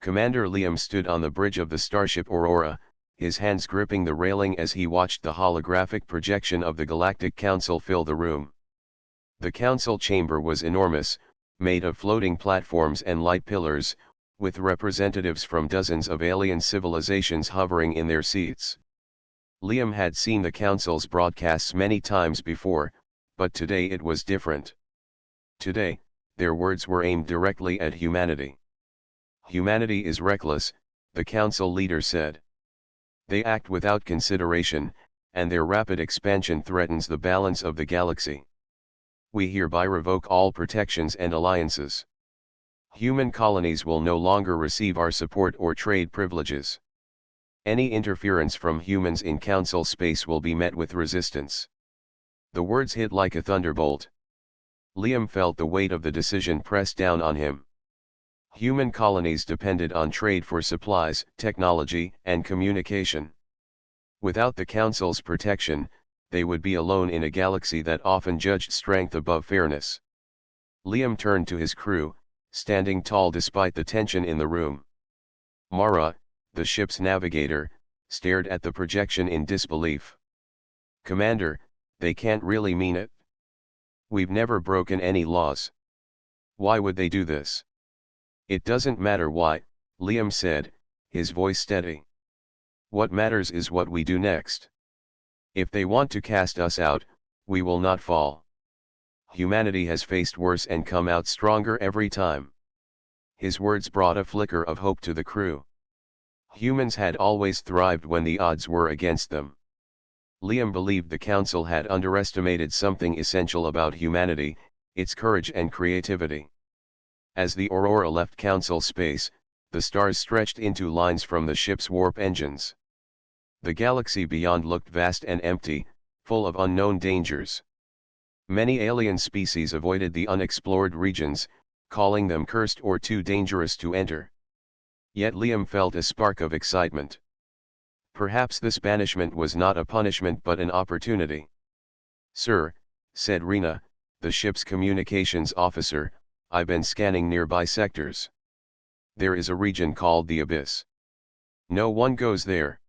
Commander Liam stood on the bridge of the starship Aurora, his hands gripping the railing as he watched the holographic projection of the Galactic Council fill the room. The council chamber was enormous, made of floating platforms and light pillars, with representatives from dozens of alien civilizations hovering in their seats. Liam had seen the council's broadcasts many times before, but today it was different. Today, their words were aimed directly at humanity. Humanity is reckless, the council leader said. They act without consideration, and their rapid expansion threatens the balance of the galaxy. We hereby revoke all protections and alliances. Human colonies will no longer receive our support or trade privileges. Any interference from humans in council space will be met with resistance. The words hit like a thunderbolt. Liam felt the weight of the decision press down on him. Human colonies depended on trade for supplies, technology, and communication. Without the Council's protection, they would be alone in a galaxy that often judged strength above fairness. Liam turned to his crew, standing tall despite the tension in the room. Mara, the ship's navigator, stared at the projection in disbelief. "Commander, they can't really mean it. We've never broken any laws. Why would they do this?" "It doesn't matter why," Liam said, his voice steady. "What matters is what we do next. If they want to cast us out, we will not fall. Humanity has faced worse and come out stronger every time." His words brought a flicker of hope to the crew. Humans had always thrived when the odds were against them. Liam believed the Council had underestimated something essential about humanity, its courage and creativity. As the Aurora left Council space, the stars stretched into lines from the ship's warp engines. The galaxy beyond looked vast and empty, full of unknown dangers. Many alien species avoided the unexplored regions, calling them cursed or too dangerous to enter. Yet Liam felt a spark of excitement. Perhaps this banishment was not a punishment but an opportunity. "Sir," said Rena, the ship's communications officer, "I've been scanning nearby sectors. There is a region called the Abyss. No one goes there.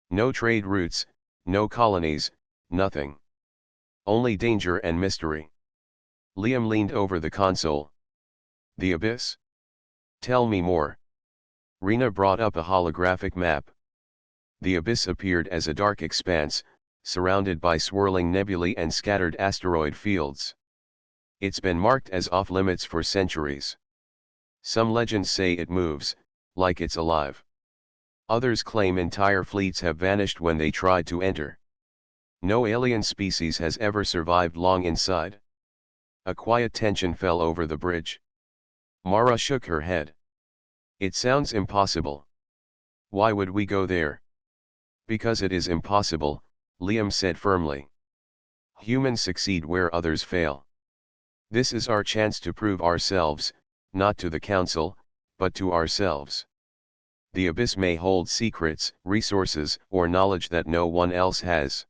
No trade routes, no colonies, nothing. Only danger and mystery." Liam leaned over the console. "The Abyss? Tell me more." Rena brought up a holographic map. The Abyss appeared as a dark expanse, surrounded by swirling nebulae and scattered asteroid fields. It's been marked as off-limits for centuries. Some legends say it moves, like it's alive. Others claim entire fleets have vanished when they tried to enter. No alien species has ever survived long inside. A quiet tension fell over the bridge. Mara shook her head. "It sounds impossible. Why would we go there?" "Because it is impossible," Liam said firmly. "Humans succeed where others fail. This is our chance to prove ourselves, not to the Council, but to ourselves. The Abyss may hold secrets, resources, or knowledge that no one else has.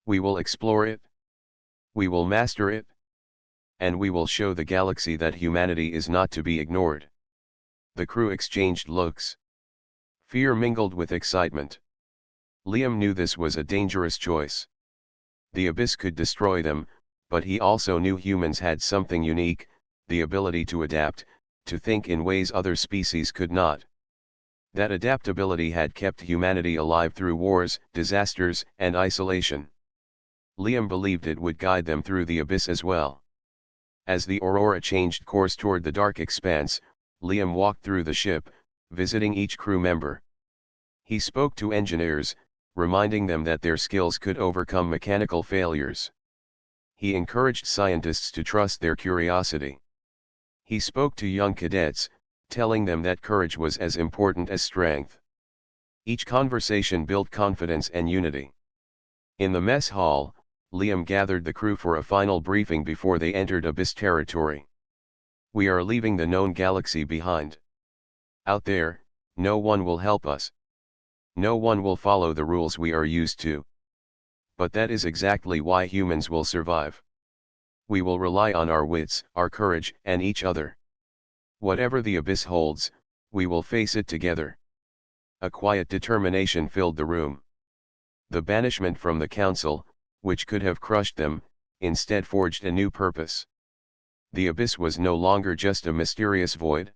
We will explore it. We will master it. And we will show the galaxy that humanity is not to be ignored." The crew exchanged looks. Fear mingled with excitement. Liam knew this was a dangerous choice. The Abyss could destroy them, but he also knew humans had something unique, the ability to adapt, to think in ways other species could not. That adaptability had kept humanity alive through wars, disasters, and isolation. Liam believed it would guide them through the Abyss as well. As the Aurora changed course toward the dark expanse, Liam walked through the ship, visiting each crew member. He spoke to engineers, reminding them that their skills could overcome mechanical failures. He encouraged scientists to trust their curiosity. He spoke to young cadets, telling them that courage was as important as strength. Each conversation built confidence and unity. In the mess hall, Liam gathered the crew for a final briefing before they entered Abyss territory. "We are leaving the known galaxy behind. Out there, no one will help us. No one will follow the rules we are used to. But that is exactly why humans will survive. We will rely on our wits, our courage, and each other. Whatever the Abyss holds, We will face it together. A quiet determination filled the room. The banishment from the council, which could have crushed them, instead forged a new purpose. The abyss was no longer just a mysterious void.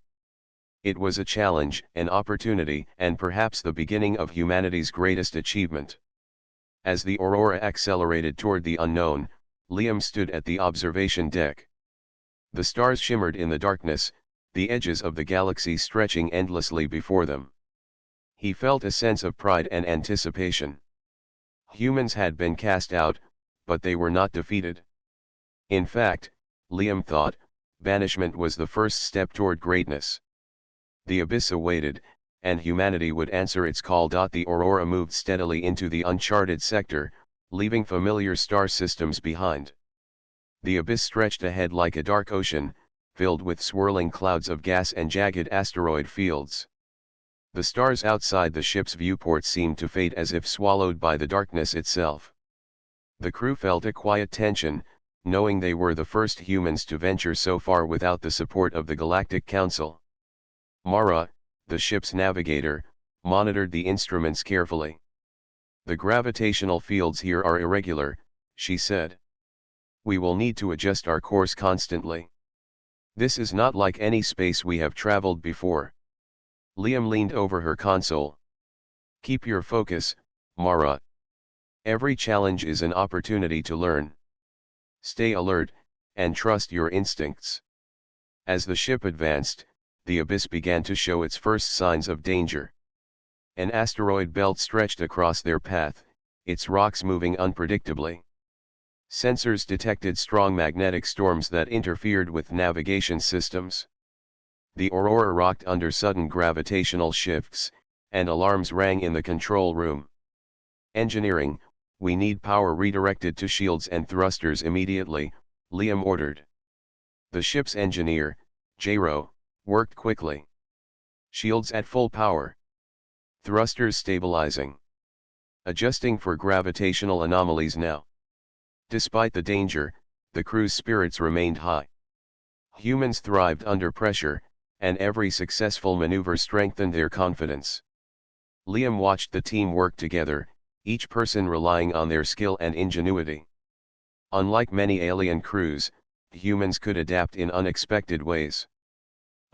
It was a challenge, an opportunity, and perhaps the beginning of humanity's greatest achievement. As the Aurora accelerated toward the unknown, Liam stood at the observation deck. The stars shimmered in the darkness, the edges of the galaxy stretching endlessly before them. He felt a sense of pride and anticipation. Humans had been cast out, but they were not defeated. In fact, Liam thought, banishment was the first step toward greatness. The abyss awaited, and humanity would answer its call. The Aurora moved steadily into the uncharted sector, leaving familiar star systems behind. The abyss stretched ahead like a dark ocean, filled with swirling clouds of gas and jagged asteroid fields. The stars outside the ship's viewport seemed to fade as if swallowed by the darkness itself. The crew felt a quiet tension, knowing they were the first humans to venture so far without the support of the Galactic Council. Mara, the ship's navigator, monitored the instruments carefully. "The gravitational fields here are irregular," she said. "We will need to adjust our course constantly. This is not like any space we have traveled before." Liam leaned over her console. "Keep your focus, Mara. Every challenge is an opportunity to learn. Stay alert, and trust your instincts." As the ship advanced, the abyss began to show its first signs of danger. An asteroid belt stretched across their path, its rocks moving unpredictably. Sensors detected strong magnetic storms that interfered with navigation systems. The Aurora rocked under sudden gravitational shifts, and alarms rang in the control room. "Engineering, we need power redirected to shields and thrusters immediately," Liam ordered. The ship's engineer, Jairo, worked quickly. "Shields at full power. Thrusters stabilizing. Adjusting for gravitational anomalies now." Despite the danger, the crew's spirits remained high. Humans thrived under pressure, and every successful maneuver strengthened their confidence. Liam watched the team work together, each person relying on their skill and ingenuity. Unlike many alien crews, humans could adapt in unexpected ways.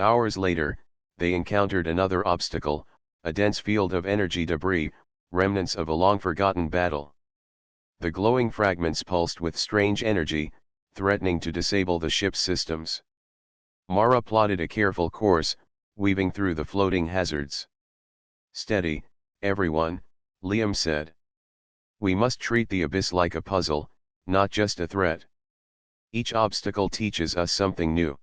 Hours later, they encountered another obstacle, a dense field of energy debris, remnants of a long-forgotten battle. The glowing fragments pulsed with strange energy, threatening to disable the ship's systems. Mara plotted a careful course, weaving through the floating hazards. "Steady, everyone," Liam said. "We must treat the abyss like a puzzle, not just a threat. Each obstacle teaches us something new."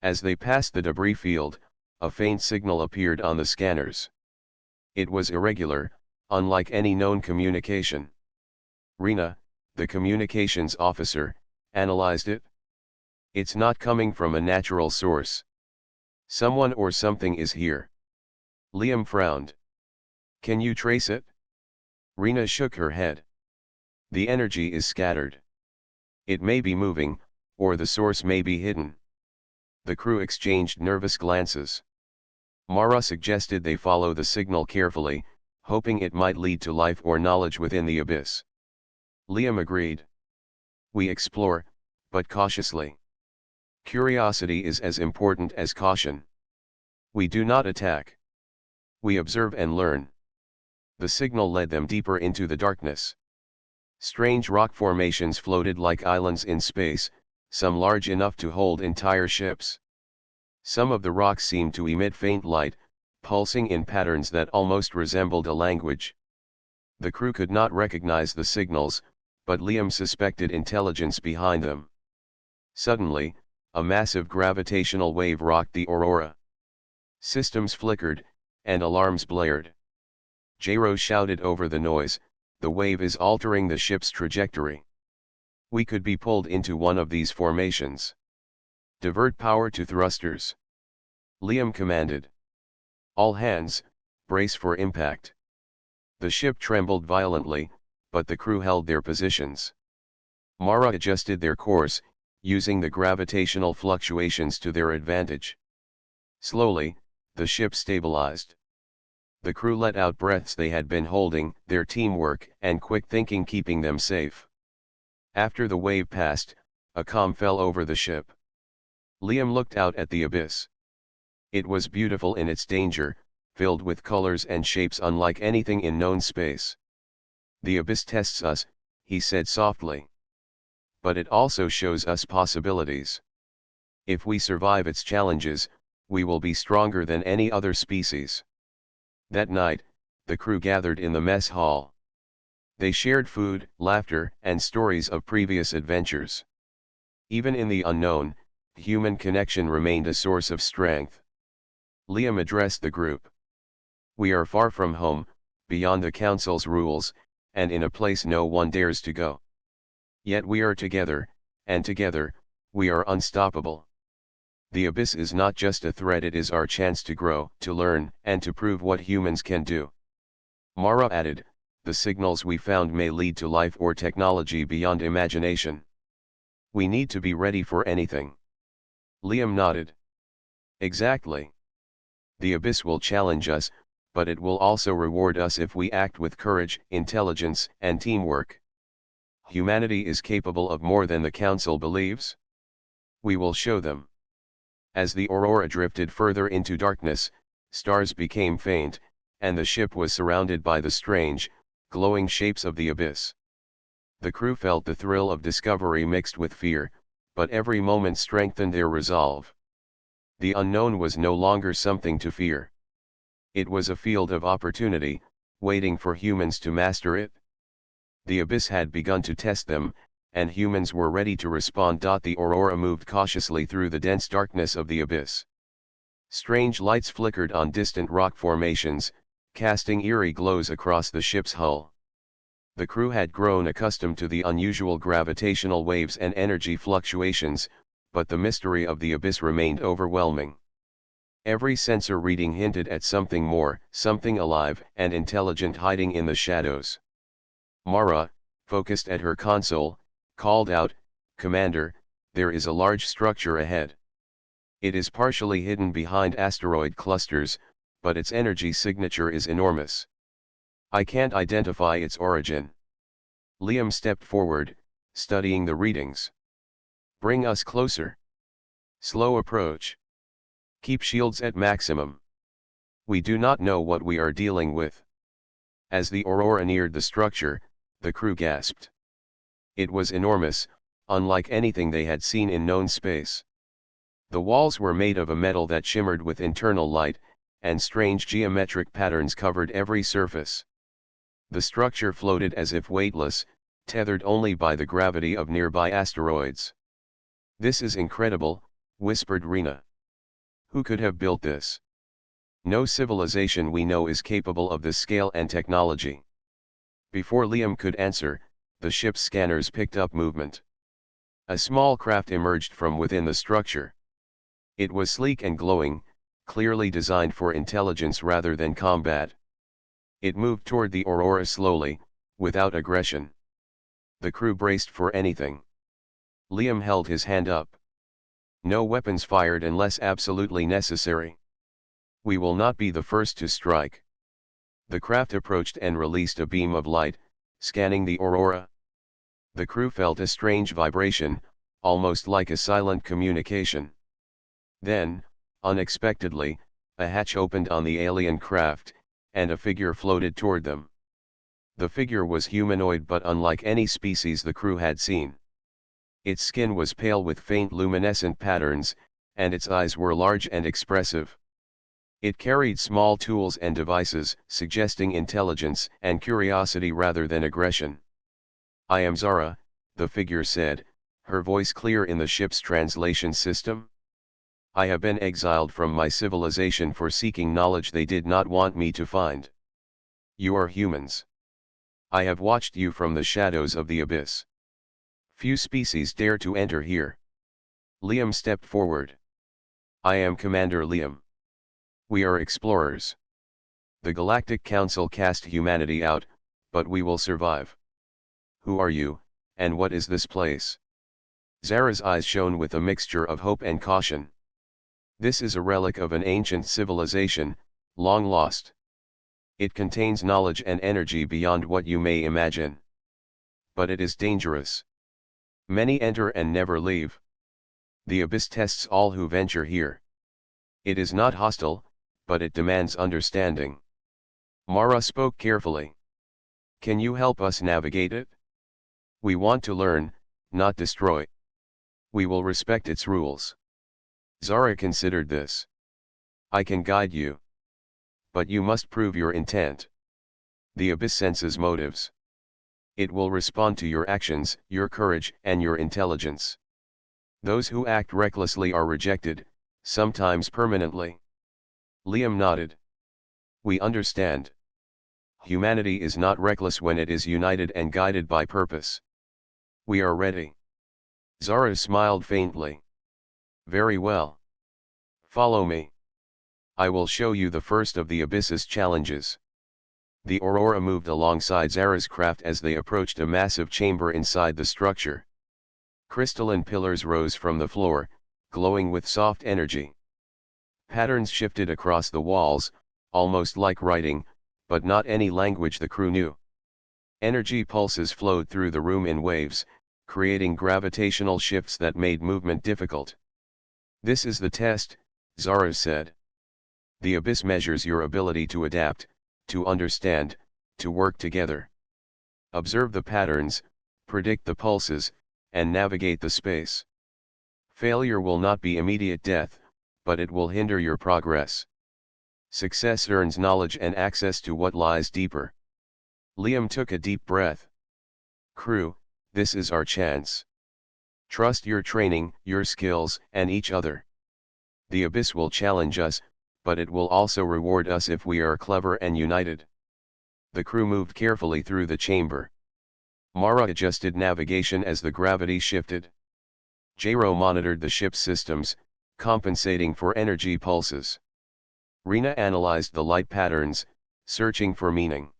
As they passed the debris field, a faint signal appeared on the scanners. It was irregular, unlike any known communication. Rena, the communications officer, analyzed it. "It's not coming from a natural source. Someone or something is here." Liam frowned. "Can you trace it?" Rena shook her head. "The energy is scattered. It may be moving, or the source may be hidden." The crew exchanged nervous glances. Mara suggested they follow the signal carefully, hoping it might lead to life or knowledge within the abyss. Liam agreed. "We explore, but cautiously. Curiosity is as important as caution. We do not attack. We observe and learn." The signal led them deeper into the darkness. Strange rock formations floated like islands in space, some large enough to hold entire ships. Some of the rocks seemed to emit faint light, pulsing in patterns that almost resembled a language. The crew could not recognize the signals, but Liam suspected intelligence behind them. Suddenly, a massive gravitational wave rocked the Aurora. Systems flickered, and alarms blared. Jairo shouted over the noise, "The wave is altering the ship's trajectory. We could be pulled into one of these formations. Divert power to thrusters." Liam commanded. "All hands, brace for impact." The ship trembled violently, but the crew held their positions. Mara adjusted their course, using the gravitational fluctuations to their advantage. Slowly, the ship stabilized. The crew let out breaths they had been holding, their teamwork and quick thinking keeping them safe. After the wave passed, a calm fell over the ship. Liam looked out at the abyss. It was beautiful in its danger, filled with colors and shapes unlike anything in known space. The abyss tests us, he said softly. But it also shows us possibilities. If we survive its challenges, we will be stronger than any other species. That night, the crew gathered in the mess hall. They shared food, laughter, and stories of previous adventures. Even in the unknown, human connection remained a source of strength. Liam addressed the group. We are far from home, beyond the council's rules, and in a place no one dares to go. Yet we are together, and together, we are unstoppable. The abyss is not just a threat, it is our chance to grow, to learn, and to prove what humans can do. Mara added, the signals we found may lead to life or technology beyond imagination. We need to be ready for anything. Liam nodded. Exactly. The abyss will challenge us, but it will also reward us if we act with courage, intelligence, and teamwork. Humanity is capable of more than the Council believes. We will show them. As the aurora drifted further into darkness, stars became faint, and the ship was surrounded by the strange, glowing shapes of the abyss. The crew felt the thrill of discovery mixed with fear, but every moment strengthened their resolve. The unknown was no longer something to fear. It was a field of opportunity, waiting for humans to master it. The abyss had begun to test them, and humans were ready to respond. The aurora moved cautiously through the dense darkness of the abyss. Strange lights flickered on distant rock formations, casting eerie glows across the ship's hull. The crew had grown accustomed to the unusual gravitational waves and energy fluctuations, but the mystery of the abyss remained overwhelming. Every sensor reading hinted at something more, something alive and intelligent hiding in the shadows. Mara, focused at her console, called out, "Commander, there is a large structure ahead. It is partially hidden behind asteroid clusters, but its energy signature is enormous. I can't identify its origin." Liam stepped forward, studying the readings. "Bring us closer. Slow approach. Keep shields at maximum. We do not know what we are dealing with." As the aurora neared the structure, the crew gasped. It was enormous, unlike anything they had seen in known space. The walls were made of a metal that shimmered with internal light, and strange geometric patterns covered every surface. The structure floated as if weightless, tethered only by the gravity of nearby asteroids. "This is incredible," whispered Rena. "Who could have built this? No civilization we know is capable of this scale and technology." Before Liam could answer, the ship's scanners picked up movement. A small craft emerged from within the structure. It was sleek and glowing, clearly designed for intelligence rather than combat. It moved toward the aurora slowly, without aggression. The crew braced for anything. Liam held his hand up. "No weapons fired unless absolutely necessary. We will not be the first to strike." The craft approached and released a beam of light, scanning the aurora. The crew felt a strange vibration, almost like a silent communication. Then, unexpectedly, a hatch opened on the alien craft, and a figure floated toward them. The figure was humanoid but unlike any species the crew had seen. Its skin was pale with faint luminescent patterns, and its eyes were large and expressive. It carried small tools and devices, suggesting intelligence and curiosity rather than aggression. "I am Zara," the figure said, her voice clear in the ship's translation system. "I have been exiled from my civilization for seeking knowledge they did not want me to find. You are humans. I have watched you from the shadows of the abyss. Few species dare to enter here." Liam stepped forward. "I am Commander Liam. We are explorers. The Galactic Council cast humanity out, but we will survive. Who are you, and what is this place?" Zara's eyes shone with a mixture of hope and caution. This is a relic of an ancient civilization, long lost. It contains knowledge and energy beyond what you may imagine. But it is dangerous. Many enter and never leave. The abyss tests all who venture here. It is not hostile, but it demands understanding. Mara spoke carefully. Can you help us navigate it? We want to learn, not destroy. We will respect its rules. Zara considered this. I can guide you. But you must prove your intent. The abyss senses motives. It will respond to your actions, your courage, and your intelligence. Those who act recklessly are rejected, sometimes permanently. Liam nodded. We understand. Humanity is not reckless when it is united and guided by purpose. We are ready. Zara smiled faintly. Very well. Follow me. I will show you the first of the abyss's challenges. The Aurora moved alongside Zara's craft as they approached a massive chamber inside the structure. Crystalline pillars rose from the floor, glowing with soft energy. Patterns shifted across the walls, almost like writing, but not any language the crew knew. Energy pulses flowed through the room in waves, creating gravitational shifts that made movement difficult. This is the test, Zara said. The abyss measures your ability to adapt, to understand, to work together. Observe the patterns, predict the pulses, and navigate the space. Failure will not be immediate death, but it will hinder your progress. Success earns knowledge and access to what lies deeper. Liam took a deep breath. Crew, this is our chance. Trust your training, your skills, and each other. The abyss will challenge us, but it will also reward us if we are clever and united. The crew moved carefully through the chamber. Mara adjusted navigation as the gravity shifted. Jero monitored the ship's systems, compensating for energy pulses. Rena analyzed the light patterns, searching for meaning.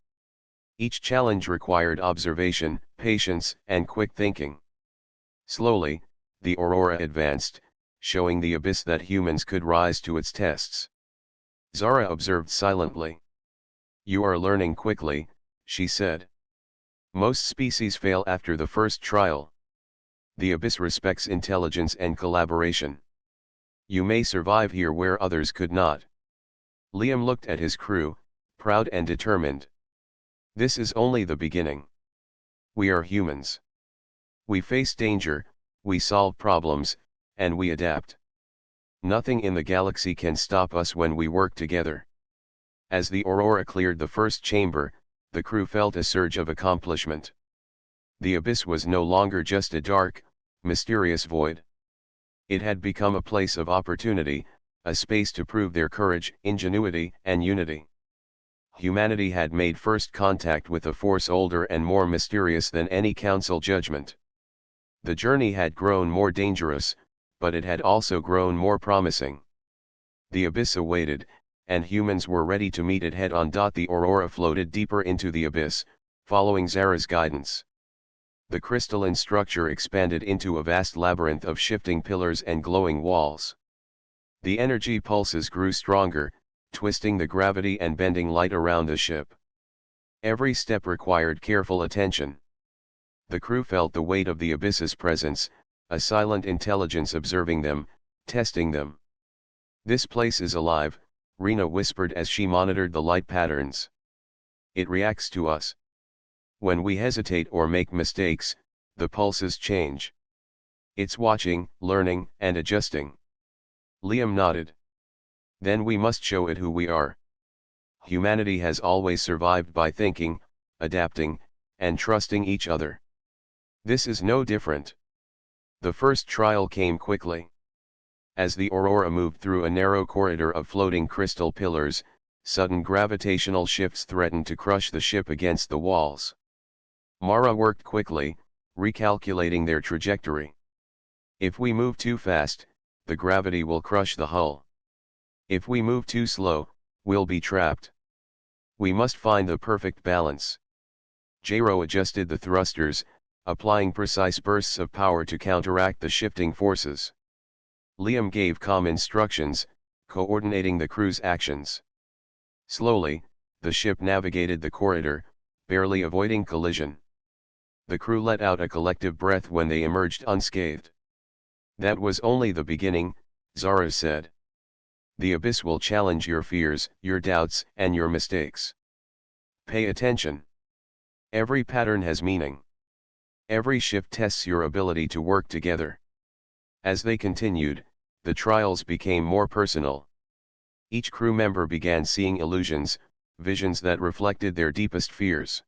Each challenge required observation, patience, and quick thinking. Slowly, the Aurora advanced, showing the abyss that humans could rise to its tests. Zara observed silently. You are learning quickly, she said. Most species fail after the first trial. The abyss respects intelligence and collaboration. You may survive here where others could not. Liam looked at his crew, proud and determined. This is only the beginning. We are humans. We face danger, we solve problems, and we adapt. Nothing in the galaxy can stop us when we work together. As the Aurora cleared the first chamber, the crew felt a surge of accomplishment. The abyss was no longer just a dark, mysterious void. It had become a place of opportunity, a space to prove their courage, ingenuity, and unity. Humanity had made first contact with a force older and more mysterious than any council judgment. The journey had grown more dangerous, but it had also grown more promising. The abyss awaited, and humans were ready to meet it head-on. The Aurora floated deeper into the abyss, following Zara's guidance. The crystalline structure expanded into a vast labyrinth of shifting pillars and glowing walls. The energy pulses grew stronger, twisting the gravity and bending light around the ship. Every step required careful attention. The crew felt the weight of the abyss's presence, a silent intelligence observing them, testing them. This place is alive, Rena whispered as she monitored the light patterns. It reacts to us. When we hesitate or make mistakes, the pulses change. It's watching, learning, and adjusting. Liam nodded. Then we must show it who we are. Humanity has always survived by thinking, adapting, and trusting each other. This is no different. The first trial came quickly. As the Aurora moved through a narrow corridor of floating crystal pillars, sudden gravitational shifts threatened to crush the ship against the walls. Mara worked quickly, recalculating their trajectory. If we move too fast, the gravity will crush the hull. If we move too slow, we'll be trapped. We must find the perfect balance. Jero adjusted the thrusters, applying precise bursts of power to counteract the shifting forces. Liam gave calm instructions, coordinating the crew's actions. Slowly, the ship navigated the corridor, barely avoiding collision. The crew let out a collective breath when they emerged unscathed. That was only the beginning, Zara said. The abyss will challenge your fears, your doubts, and your mistakes. Pay attention. Every pattern has meaning. Every shift tests your ability to work together. As they continued, the trials became more personal. Each crew member began seeing illusions, visions that reflected their deepest fears.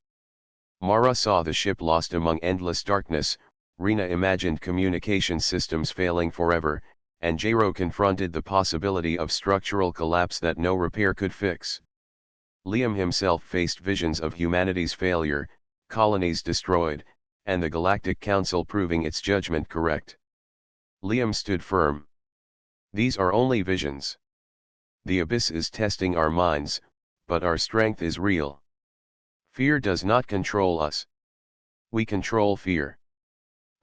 Mara saw the ship lost among endless darkness, Rena imagined communication systems failing forever, and Jero confronted the possibility of structural collapse that no repair could fix. Liam himself faced visions of humanity's failure, colonies destroyed, and the Galactic Council proving its judgment correct. Liam stood firm. These are only visions. The abyss is testing our minds, but our strength is real. Fear does not control us. We control fear.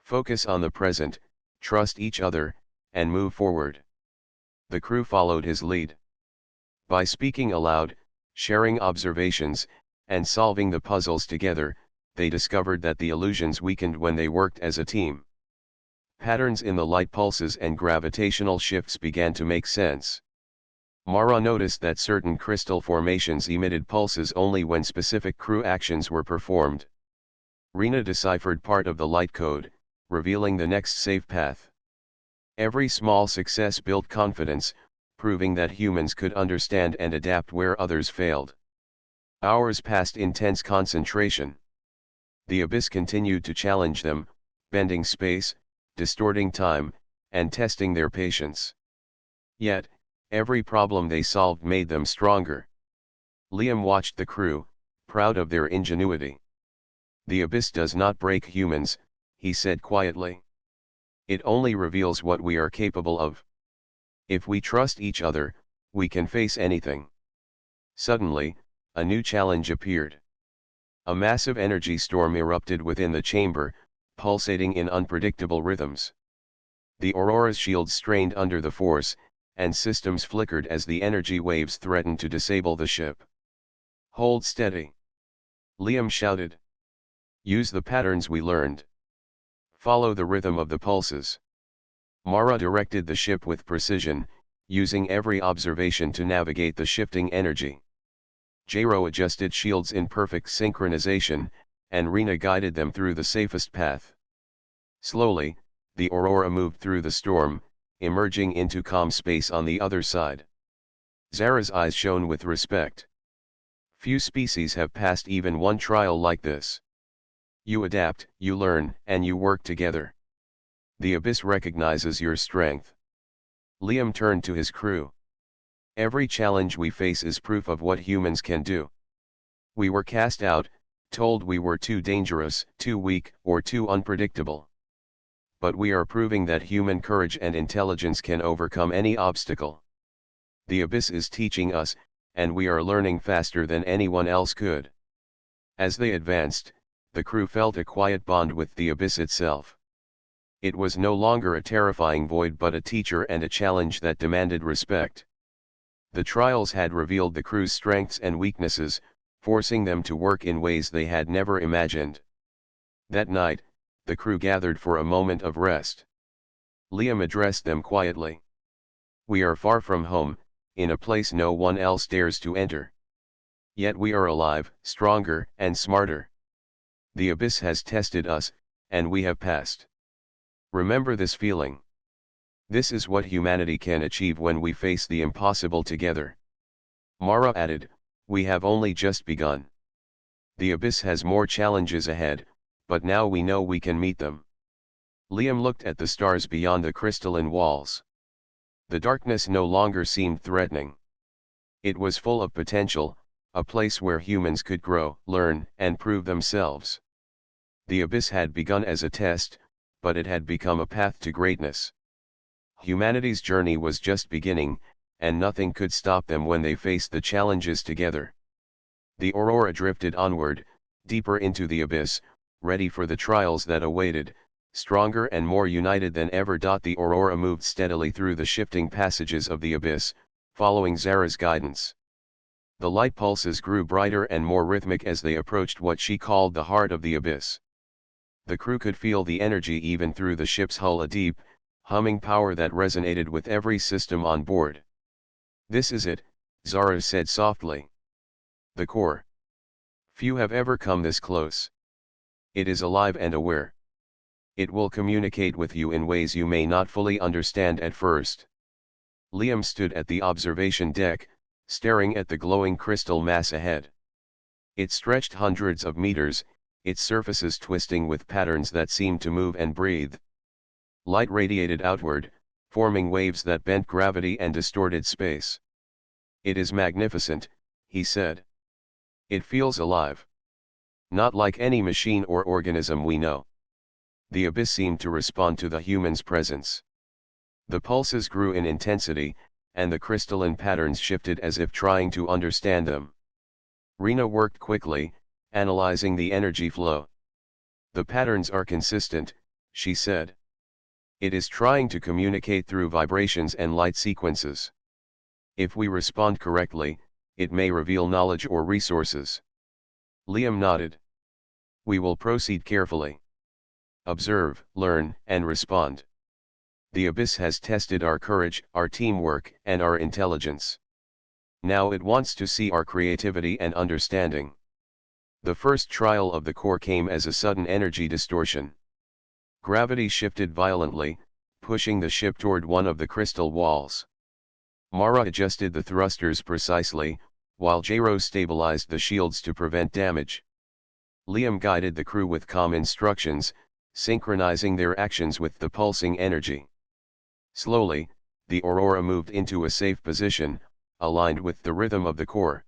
Focus on the present, trust each other, and move forward. The crew followed his lead. By speaking aloud, sharing observations, and solving the puzzles together, they discovered that the illusions weakened when they worked as a team. Patterns in the light pulses and gravitational shifts began to make sense. Mara noticed that certain crystal formations emitted pulses only when specific crew actions were performed. Rena deciphered part of the light code, revealing the next safe path. Every small success built confidence, proving that humans could understand and adapt where others failed. Hours passed in tense concentration. The abyss continued to challenge them, bending space, distorting time, and testing their patience. Yet, every problem they solved made them stronger. Liam watched the crew, proud of their ingenuity. The abyss does not break humans, he said quietly. It only reveals what we are capable of. If we trust each other, we can face anything. Suddenly, a new challenge appeared. A massive energy storm erupted within the chamber, pulsating in unpredictable rhythms. The Aurora's shields strained under the force, and systems flickered as the energy waves threatened to disable the ship. Hold steady. Liam shouted. Use the patterns we learned. Follow the rhythm of the pulses. Mara directed the ship with precision, using every observation to navigate the shifting energy. Jero adjusted shields in perfect synchronization, and Rena guided them through the safest path. Slowly, the Aurora moved through the storm, emerging into calm space on the other side. Zara's eyes shone with respect. Few species have passed even one trial like this. You adapt, you learn, and you work together. The abyss recognizes your strength. Liam turned to his crew. Every challenge we face is proof of what humans can do. We were cast out, told we were too dangerous, too weak, or too unpredictable. But we are proving that human courage and intelligence can overcome any obstacle. The abyss is teaching us, and we are learning faster than anyone else could. As they advanced, the crew felt a quiet bond with the abyss itself. It was no longer a terrifying void but a teacher and a challenge that demanded respect. The trials had revealed the crew's strengths and weaknesses, forcing them to work in ways they had never imagined. That night, the crew gathered for a moment of rest. Liam addressed them quietly. We are far from home, in a place no one else dares to enter. Yet we are alive, stronger, and smarter. The abyss has tested us, and we have passed. Remember this feeling. This is what humanity can achieve when we face the impossible together. Mara added, we have only just begun. The abyss has more challenges ahead, but now we know we can meet them. Liam looked at the stars beyond the crystalline walls. The darkness no longer seemed threatening. It was full of potential, a place where humans could grow, learn, and prove themselves. The abyss had begun as a test, but it had become a path to greatness. Humanity's journey was just beginning, and nothing could stop them when they faced the challenges together. The Aurora drifted onward, deeper into the abyss, ready for the trials that awaited, stronger and more united than ever. The Aurora moved steadily through the shifting passages of the abyss, following Zara's guidance. The light pulses grew brighter and more rhythmic as they approached what she called the heart of the abyss. The crew could feel the energy even through the ship's hull, a deep, humming power that resonated with every system on board. "This is it," Zara said softly. "The core. Few have ever come this close. It is alive and aware. It will communicate with you in ways you may not fully understand at first." Liam stood at the observation deck, staring at the glowing crystal mass ahead. It stretched hundreds of meters, its surfaces twisting with patterns that seemed to move and breathe. Light radiated outward, forming waves that bent gravity and distorted space. "It is magnificent," he said. "It feels alive. Not like any machine or organism we know." The abyss seemed to respond to the human's presence. The pulses grew in intensity, and the crystalline patterns shifted as if trying to understand them. Rena worked quickly, analyzing the energy flow. "The patterns are consistent," she said. "It is trying to communicate through vibrations and light sequences. If we respond correctly, it may reveal knowledge or resources." Liam nodded. "We will proceed carefully. Observe, learn, and respond. The abyss has tested our courage, our teamwork, and our intelligence. Now it wants to see our creativity and understanding." The first trial of the core came as a sudden energy distortion. Gravity shifted violently, pushing the ship toward one of the crystal walls. Mara adjusted the thrusters precisely, while Jaro stabilized the shields to prevent damage. Liam guided the crew with calm instructions, synchronizing their actions with the pulsing energy. Slowly, the Aurora moved into a safe position, aligned with the rhythm of the core.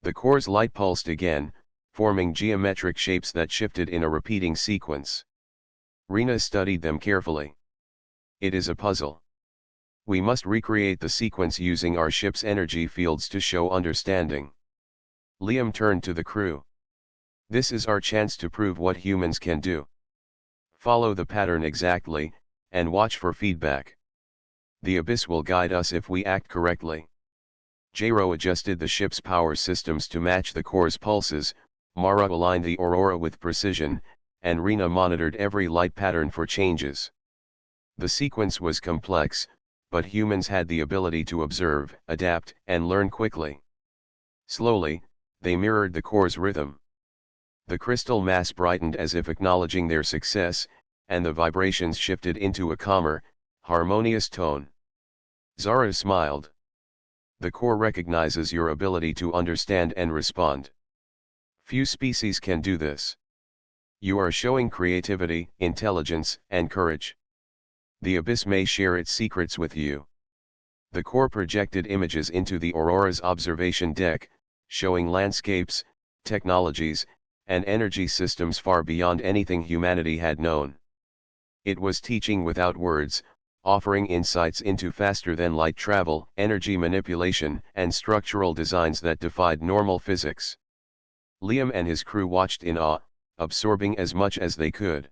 The core's light pulsed again, forming geometric shapes that shifted in a repeating sequence. Rena studied them carefully. "It is a puzzle. We must recreate the sequence using our ship's energy fields to show understanding." Liam turned to the crew. "This is our chance to prove what humans can do. Follow the pattern exactly, and watch for feedback. The abyss will guide us if we act correctly." Jaro adjusted the ship's power systems to match the core's pulses, Mara aligned the Aurora with precision, and Rena monitored every light pattern for changes. The sequence was complex, but humans had the ability to observe, adapt, and learn quickly. Slowly, they mirrored the core's rhythm. The crystal mass brightened as if acknowledging their success, and the vibrations shifted into a calmer, harmonious tone. Zara smiled. "The core recognizes your ability to understand and respond. Few species can do this. You are showing creativity, intelligence, and courage. The abyss may share its secrets with you." The core projected images into the Aurora's observation deck, showing landscapes, technologies, and energy systems far beyond anything humanity had known. It was teaching without words, offering insights into faster-than-light travel, energy manipulation, and structural designs that defied normal physics. Liam and his crew watched in awe, absorbing as much as they could.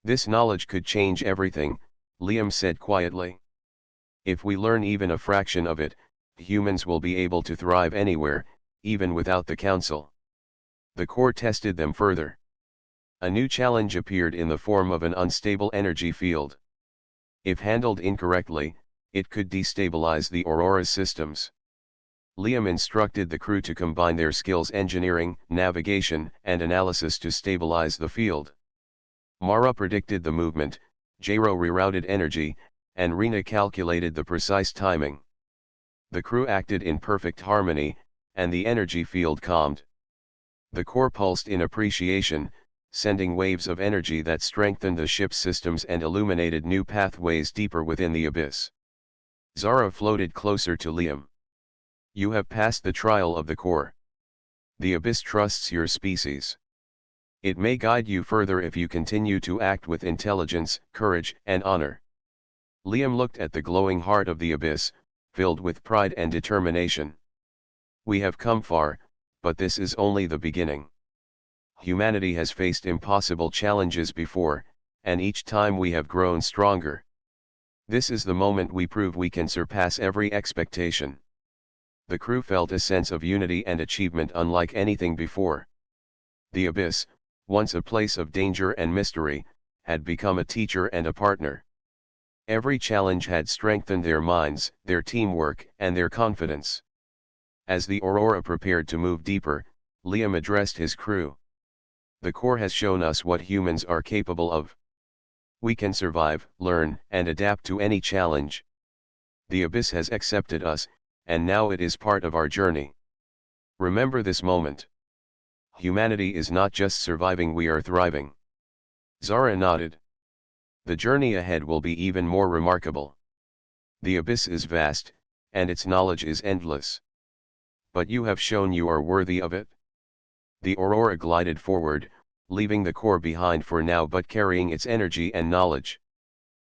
"This knowledge could change everything," Liam said quietly. "If we learn even a fraction of it, humans will be able to thrive anywhere, even without the Council." The core tested them further. A new challenge appeared in the form of an unstable energy field. If handled incorrectly, it could destabilize the Aurora's systems. Liam instructed the crew to combine their skills: engineering, navigation, and analysis to stabilize the field. Mara predicted the movement, Jaro rerouted energy, and Rena calculated the precise timing. The crew acted in perfect harmony, and the energy field calmed. The core pulsed in appreciation, sending waves of energy that strengthened the ship's systems and illuminated new pathways deeper within the abyss. Zara floated closer to Liam. "You have passed the trial of the core. The abyss trusts your species. It may guide you further if you continue to act with intelligence, courage, and honor." Liam looked at the glowing heart of the abyss, filled with pride and determination. "We have come far, but this is only the beginning. Humanity has faced impossible challenges before, and each time we have grown stronger. This is the moment we prove we can surpass every expectation. The crew felt a sense of unity and achievement unlike anything before. The abyss, once a place of danger and mystery, had become a teacher and a partner. Every challenge had strengthened their minds, their teamwork, and their confidence. As the Aurora prepared to move deeper, Liam addressed his crew. The core has shown us what humans are capable of. We can survive, learn, and adapt to any challenge. The abyss has accepted us, and now it is part of our journey. Remember this moment. Humanity is not just surviving, we are thriving. Zara nodded. The journey ahead will be even more remarkable. The abyss is vast, and its knowledge is endless. But you have shown you are worthy of it. The Aurora glided forward, leaving the core behind for now but carrying its energy and knowledge.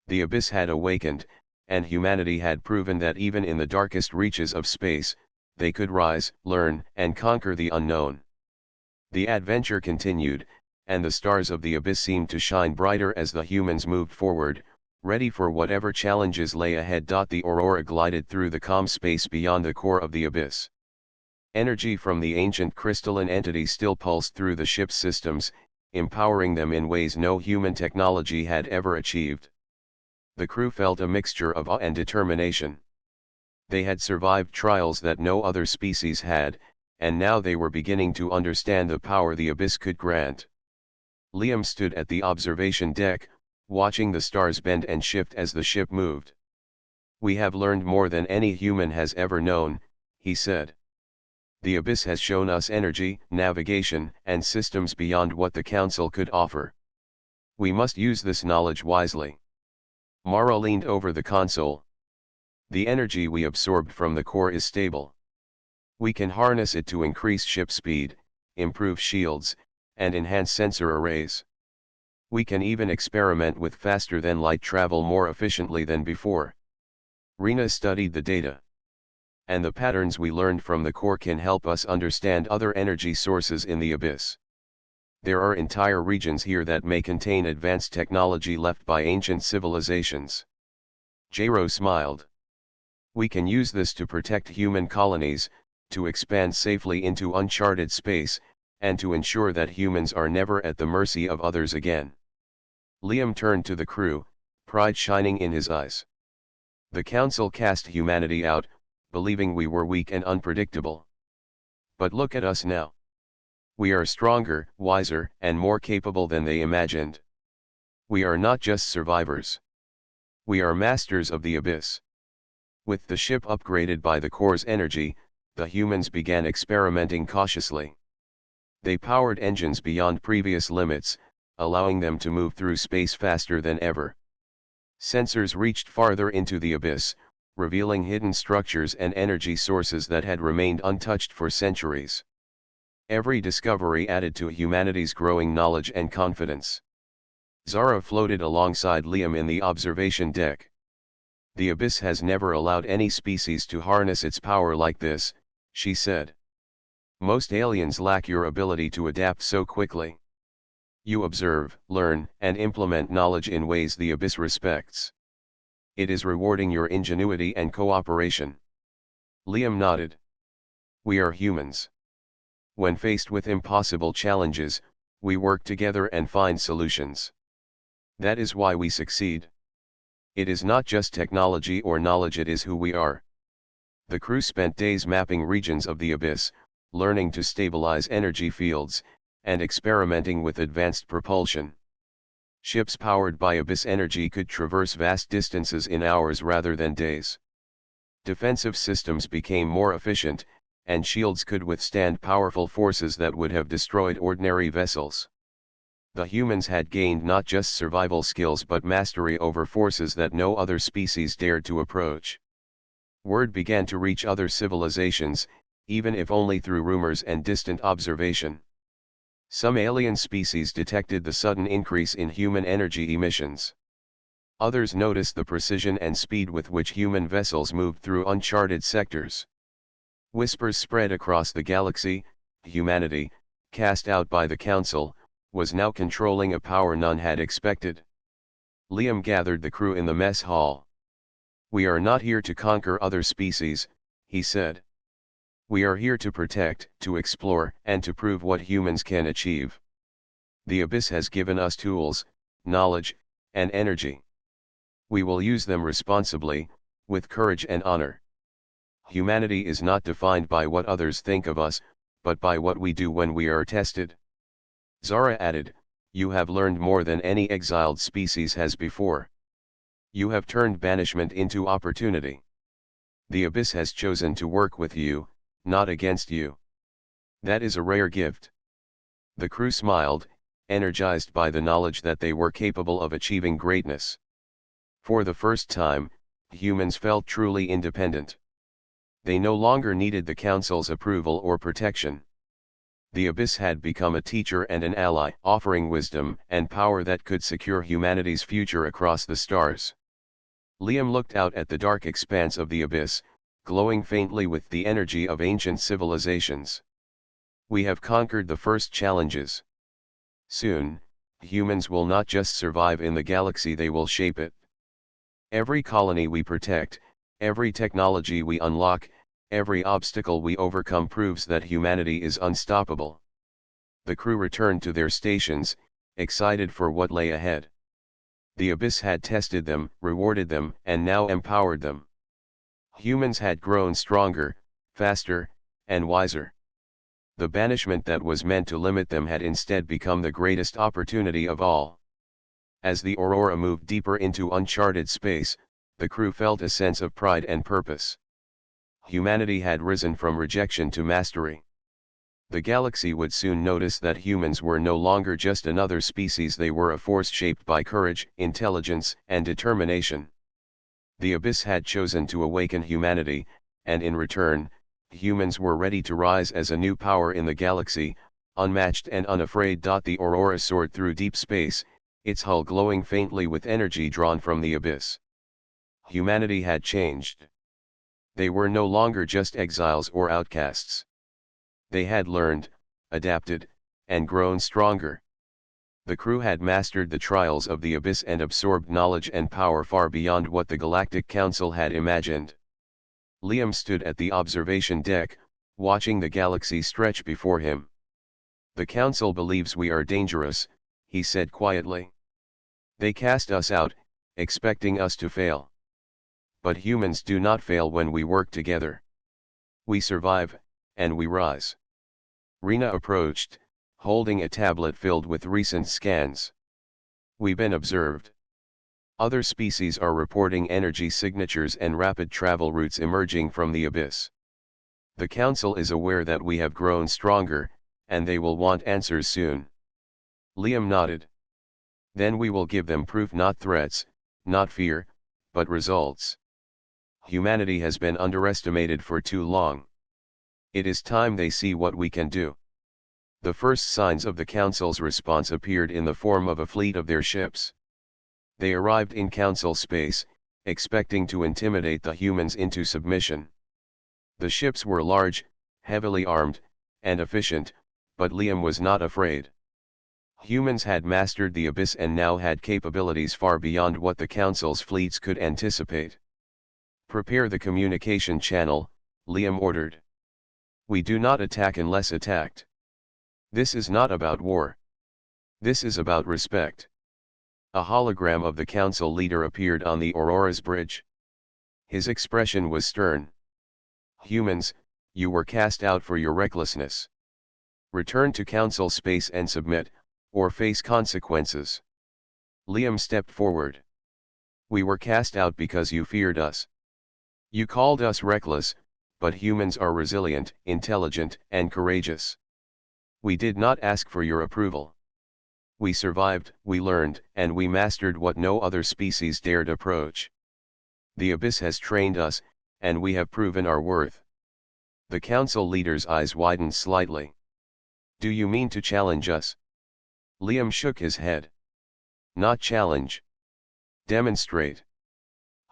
The abyss had awakened, and humanity had proven that even in the darkest reaches of space, they could rise, learn, and conquer the unknown. The adventure continued, and the stars of the abyss seemed to shine brighter as the humans moved forward, ready for whatever challenges lay ahead. The Aurora glided through the calm space beyond the core of the abyss. Energy from the ancient crystalline entity still pulsed through the ship's systems, empowering them in ways no human technology had ever achieved. The crew felt a mixture of awe and determination. They had survived trials that no other species had, and now they were beginning to understand the power the abyss could grant. Liam stood at the observation deck, watching the stars bend and shift as the ship moved. "We have learned more than any human has ever known," he said. "The abyss has shown us energy, navigation, and systems beyond what the Council could offer. We must use this knowledge wisely." Mara leaned over the console. "The energy we absorbed from the core is stable. We can harness it to increase ship speed, improve shields, and enhance sensor arrays. We can even experiment with faster-than-light travel more efficiently than before." Rena studied the data. "And the patterns we learned from the core can help us understand other energy sources in the abyss. There are entire regions here that may contain advanced technology left by ancient civilizations." Jero smiled. "We can use this to protect human colonies, to expand safely into uncharted space, and to ensure that humans are never at the mercy of others again." Liam turned to the crew, pride shining in his eyes. "The Council cast humanity out, believing we were weak and unpredictable. But look at us now. We are stronger, wiser, and more capable than they imagined. We are not just survivors. We are masters of the abyss." With the ship upgraded by the core's energy, the humans began experimenting cautiously. They powered engines beyond previous limits, allowing them to move through space faster than ever. Sensors reached farther into the abyss, revealing hidden structures and energy sources that had remained untouched for centuries. Every discovery added to humanity's growing knowledge and confidence. Zara floated alongside Liam in the observation deck. "The abyss has never allowed any species to harness its power like this," she said. "Most aliens lack your ability to adapt so quickly. You observe, learn, and implement knowledge in ways the abyss respects. It is rewarding your ingenuity and cooperation." Liam nodded. "We are humans. When faced with impossible challenges, we work together and find solutions. That is why we succeed. It is not just technology or knowledge, it is who we are." The crew spent days mapping regions of the abyss, learning to stabilize energy fields, and experimenting with advanced propulsion. Ships powered by abyss energy could traverse vast distances in hours rather than days. Defensive systems became more efficient, and shields could withstand powerful forces that would have destroyed ordinary vessels. The humans had gained not just survival skills but mastery over forces that no other species dared to approach. Word began to reach other civilizations, even if only through rumors and distant observation. Some alien species detected the sudden increase in human energy emissions. Others noticed the precision and speed with which human vessels moved through uncharted sectors. Whispers spread across the galaxy: humanity, cast out by the Council, was now controlling a power none had expected. Liam gathered the crew in the mess hall. "We are not here to conquer other species," he said. "We are here to protect, to explore, and to prove what humans can achieve. The Abyss has given us tools, knowledge, and energy. We will use them responsibly, with courage and honor. Humanity is not defined by what others think of us, but by what we do when we are tested." Zara added, "You have learned more than any exiled species has before. You have turned banishment into opportunity. The Abyss has chosen to work with you, not against you. That is a rare gift." The crew smiled, energized by the knowledge that they were capable of achieving greatness. For the first time, humans felt truly independent. They no longer needed the Council's approval or protection. The Abyss had become a teacher and an ally, offering wisdom and power that could secure humanity's future across the stars. Liam looked out at the dark expanse of the Abyss, glowing faintly with the energy of ancient civilizations. "We have conquered the first challenges. Soon, humans will not just survive in the galaxy, they will shape it. Every colony we protect, every technology we unlock, every obstacle we overcome proves that humanity is unstoppable." The crew returned to their stations, excited for what lay ahead. The Abyss had tested them, rewarded them, and now empowered them. Humans had grown stronger, faster, and wiser. The banishment that was meant to limit them had instead become the greatest opportunity of all. As the Aurora moved deeper into uncharted space, the crew felt a sense of pride and purpose. Humanity had risen from rejection to mastery. The galaxy would soon notice that humans were no longer just another species, they were a force shaped by courage, intelligence, and determination. The Abyss had chosen to awaken humanity, and in return, humans were ready to rise as a new power in the galaxy, unmatched and unafraid. The Aurora soared through deep space, its hull glowing faintly with energy drawn from the Abyss. Humanity had changed. They were no longer just exiles or outcasts. They had learned, adapted, and grown stronger. The crew had mastered the trials of the Abyss and absorbed knowledge and power far beyond what the Galactic Council had imagined. Liam stood at the observation deck, watching the galaxy stretch before him. "The Council believes we are dangerous," he said quietly. "They cast us out, expecting us to fail. But humans do not fail when we work together. We survive, and we rise." Rena approached, holding a tablet filled with recent scans. "We've been observed. Other species are reporting energy signatures and rapid travel routes emerging from the Abyss. The Council is aware that we have grown stronger, and they will want answers soon." Liam nodded. "Then we will give them proof, not threats, not fear, but results. Humanity has been underestimated for too long. It is time they see what we can do." The first signs of the Council's response appeared in the form of a fleet of their ships. They arrived in Council space, expecting to intimidate the humans into submission. The ships were large, heavily armed, and efficient, but Liam was not afraid. Humans had mastered the Abyss and now had capabilities far beyond what the Council's fleets could anticipate. "Prepare the communication channel," Liam ordered. "We do not attack unless attacked. This is not about war. This is about respect." A hologram of the Council leader appeared on the Aurora's bridge. His expression was stern. "Humans, you were cast out for your recklessness. Return to Council space and submit, or face consequences." Liam stepped forward. "We were cast out because you feared us. You called us reckless, but humans are resilient, intelligent, and courageous. We did not ask for your approval. We survived, we learned, and we mastered what no other species dared approach. The Abyss has trained us, and we have proven our worth." The Council leader's eyes widened slightly. "Do you mean to challenge us?" Liam shook his head. "Not challenge. Demonstrate.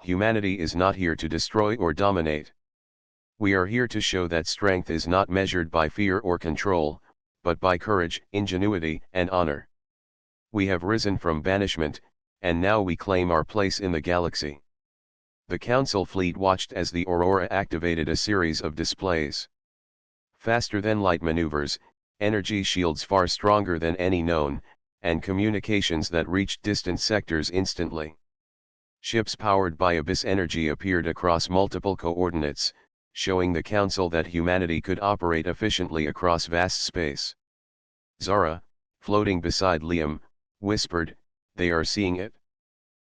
Humanity is not here to destroy or dominate. We are here to show that strength is not measured by fear or control, but by courage, ingenuity, and honor. We have risen from banishment, and now we claim our place in the galaxy. The Council fleet watched as the Aurora activated a series of displays. Faster than light maneuvers, energy shields far stronger than any known, and communications that reached distant sectors instantly. Ships powered by abyss energy appeared across multiple coordinates, showing the Council that humanity could operate efficiently across vast space. Zara, floating beside Liam, whispered, "They are seeing it.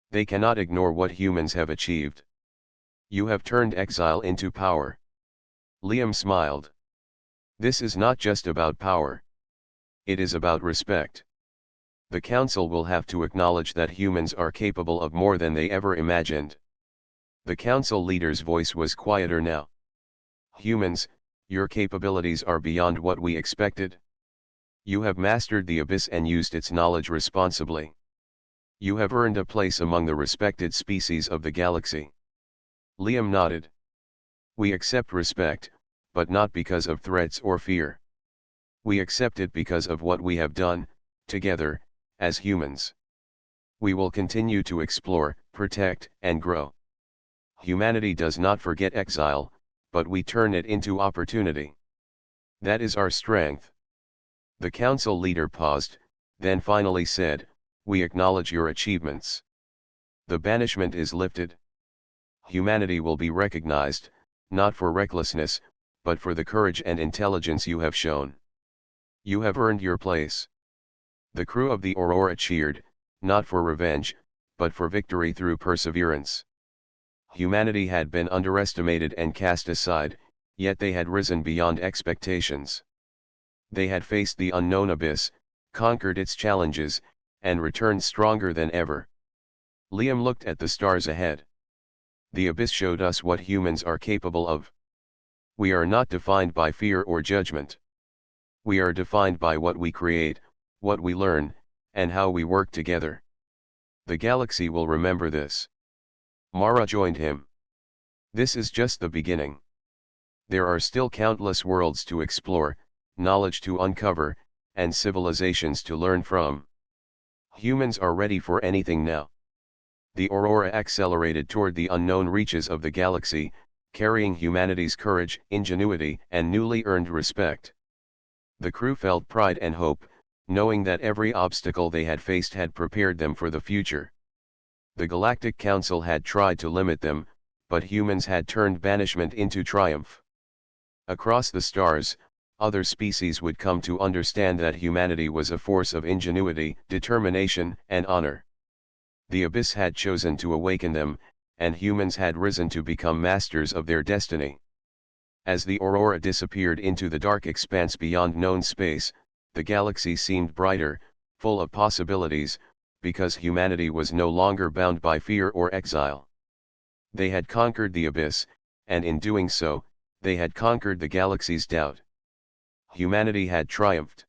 They cannot ignore what humans have achieved. You have turned exile into power." Liam smiled. "This is not just about power. It is about respect. The Council will have to acknowledge that humans are capable of more than they ever imagined." The Council leader's voice was quieter now. "Humans, your capabilities are beyond what we expected. You have mastered the abyss and used its knowledge responsibly. You have earned a place among the respected species of the galaxy." Liam nodded. "We accept respect, but not because of threats or fear. We accept it because of what we have done, together, as humans. We will continue to explore, protect, and grow. Humanity does not forget exile, but we turn it into opportunity. That is our strength." The Council leader paused, then finally said, "We acknowledge your achievements. The banishment is lifted. Humanity will be recognized, not for recklessness, but for the courage and intelligence you have shown. You have earned your place." The crew of the Aurora cheered, not for revenge, but for victory through perseverance. Humanity had been underestimated and cast aside, yet they had risen beyond expectations. They had faced the unknown abyss, conquered its challenges, and returned stronger than ever. Liam looked at the stars ahead. The abyss showed us what humans are capable of. We are not defined by fear or judgment. We are defined by what we create, what we learn, and how we work together. The galaxy will remember this." Mara joined him. "This is just the beginning. There are still countless worlds to explore, knowledge to uncover, and civilizations to learn from. Humans are ready for anything now." The Aurora accelerated toward the unknown reaches of the galaxy, carrying humanity's courage, ingenuity, and newly earned respect. The crew felt pride and hope, knowing that every obstacle they had faced had prepared them for the future. The Galactic Council had tried to limit them, but humans had turned banishment into triumph. Across the stars, other species would come to understand that humanity was a force of ingenuity, determination, and honor. The abyss had chosen to awaken them, and humans had risen to become masters of their destiny. As the Aurora disappeared into the dark expanse beyond known space, the galaxy seemed brighter, full of possibilities, because humanity was no longer bound by fear or exile. They had conquered the abyss, and in doing so, they had conquered the galaxy's doubt. Humanity had triumphed.